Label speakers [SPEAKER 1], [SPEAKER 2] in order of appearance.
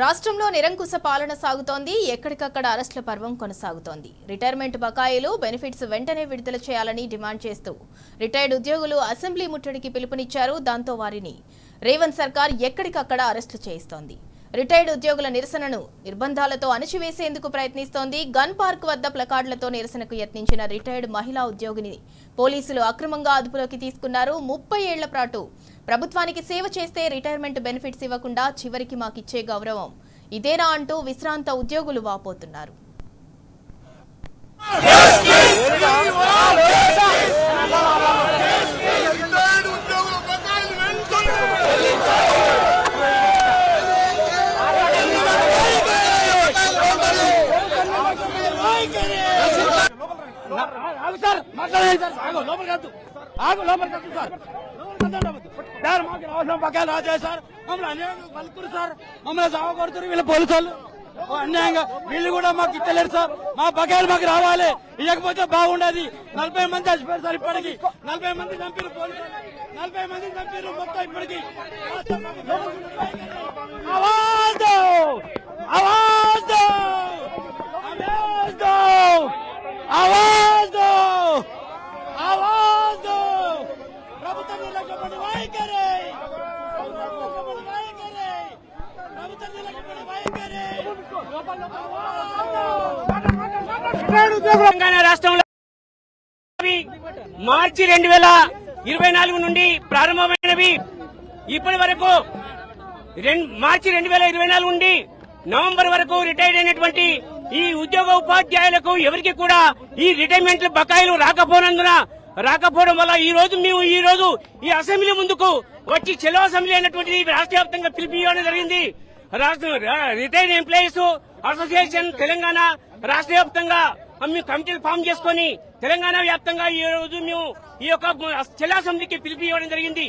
[SPEAKER 1] రాష్ట్రంలో నిరంకుశ పాలన సాగుతోంది. ఎక్కడికక్కడ అరెస్టుల పర్వం కొనసాగుతోంది. రిటైర్మెంట్ బకాయిలు, బెనిఫిట్స్ వెంటనే విడుదల చేయాలని డిమాండ్ చేస్తూ రిటైర్డ్ ఉద్యోగులు అసెంబ్లీ ముట్టడికి పిలుపునిచ్చారు. దాంతో వారిని రేవంత్ సర్కార్ ఎక్కడికక్కడ అరెస్టులు చేయిస్తోంది. రిటైర్డ్ ఉద్యోగుల నిరసనను నిర్బంధాలతో అణచివేసేందుకు ప్రయత్నిస్తోంది. గన్ పార్క్ వద్ద ప్లకార్డులతో నిరసనకు యత్నించిన రిటైర్డ్ మహిళా ఉద్యోగిని పోలీసులు అక్రమంగా అదుపులోకి తీసుకున్నారు. 30 ఏళ్ల పాటు ప్రభుత్వానికి సేవ చేస్తే రిటైర్మెంట్ బెనిఫిట్స్ ఇవ్వకుండా చివరికి మాకిచ్చే గౌరవం ఇదేనా అంటూ విశ్రాంత ఉద్యోగులు వాపోతున్నారు.
[SPEAKER 2] మమ్మల్ని సాగొడుతున్నారు వీళ్ళ పోలీసులు అన్యాయంగా. వీళ్ళు కూడా మాకు ఇచ్చలేరు సార్. మా బకాయిలు మాకు రావాలి, ఇవ్వకపోతే బాగుండేది. 40 మంది చచ్చిపోయారు సార్. ఇప్పటికి 40 మంది చంపారు పోలీసులు. 40 మంది చంపారు మొత్తం. ఇప్పటికి ఆవాజ్ దో, ఆవాజ్ దో, ఆవాజ్ దో, ఆవాజ్ దో, ఆవాజ్ దో. ప్రభుత్వం నిలకడ వైఖరి, తెలంగాణ రాష్ట్రంలో మార్చి 2024 నుండి ప్రారంభమైనవి. ఇప్పటి వరకు మార్చి 2024 నుండి నవంబర్ వరకు రిటైర్ అయినటువంటి ఈ ఉద్యోగ ఉపాధ్యాయులకు ఎవరికి కూడా ఈ రిటైర్మెంట్ బకాయిలు రాకపోవడం వల్ల ఈ రోజు ఈ అసెంబ్లీ ముందుకు వచ్చి చెలో అసెంబ్లీ అయినటువంటి రాష్ట్ర వ్యాప్తంగా పిలిపివ్వడం జరిగింది. రిటైర్డ్ ఎంప్లాయీస్ అసోసియేషన్ తెలంగాణ రాష్ట్ర వ్యాప్తంగా మేము కమిటీలు ఫామ్ చేసుకుని తెలంగాణ వ్యాప్తంగా ఈ రోజు మేము ఈ యొక్క చెలో అసెంబ్లీకి పిలిపివ్వడం జరిగింది.